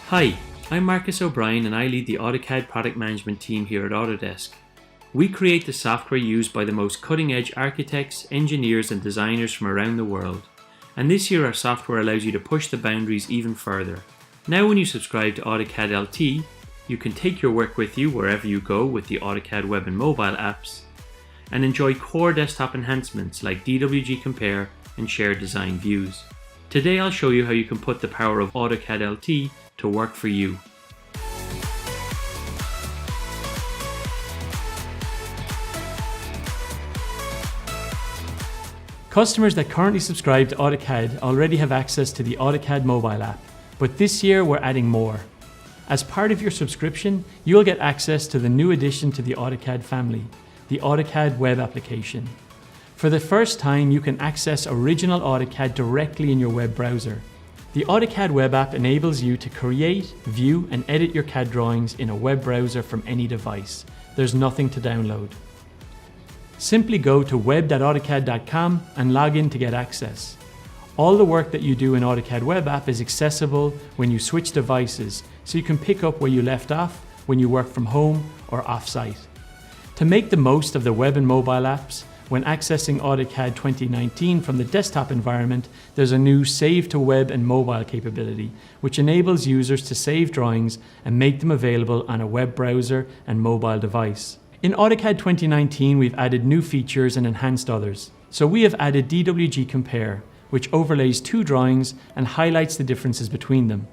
Hi, I'm Marcus O'Brien and I lead the AutoCAD product management team here at Autodesk. We create the software used by the most cutting-edge architects, engineers and designers from around the world. And this year our software allows you to push the boundaries even further. Now when you subscribe to AutoCAD LT, you can take your work with you wherever you go with the AutoCAD web and mobile apps, and enjoy core desktop enhancements like DWG Compare and shared design views. Today I'll show you how you can put the power of AutoCAD LT to work for you. Customers that currently subscribe to AutoCAD already have access to the AutoCAD mobile app, but this year we're adding more. As part of your subscription, you'll get access to the new addition to the AutoCAD family, the AutoCAD Web Application. For the first time, you can access original AutoCAD directly in your web browser. The AutoCAD Web App enables you to create, view, and edit your CAD drawings in a web browser from any device. There's nothing to download. Simply go to web.autocad.com and log in to get access. All the work that you do in AutoCAD Web App is accessible when you switch devices, so you can pick up where you left off when you work from home or off-site. To make the most of the web and mobile apps, when accessing AutoCAD 2019 from the desktop environment, there's a new Save to Web and Mobile capability, which enables users to save drawings and make them available on a web browser and mobile device. In AutoCAD 2019, we've added new features and enhanced others. So we have added DWG Compare, which overlays two drawings and highlights the differences between them.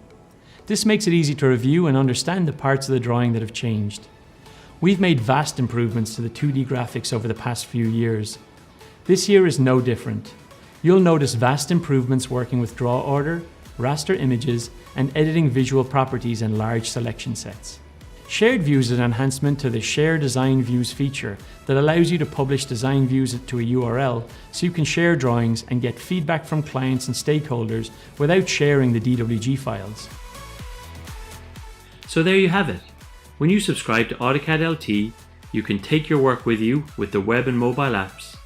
This makes it easy to review and understand the parts of the drawing that have changed. We've made vast improvements to the 2D graphics over the past few years. This year is no different. You'll notice vast improvements working with draw order, raster images, and editing visual properties in large selection sets. Shared Views is an enhancement to the Share Design Views feature that allows you to publish design views to a URL so you can share drawings and get feedback from clients and stakeholders without sharing the DWG files. So there you have it. When you subscribe to AutoCAD LT, you can take your work with you with the web and mobile apps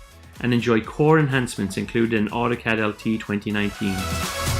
and enjoy core enhancements included in AutoCAD LT 2019.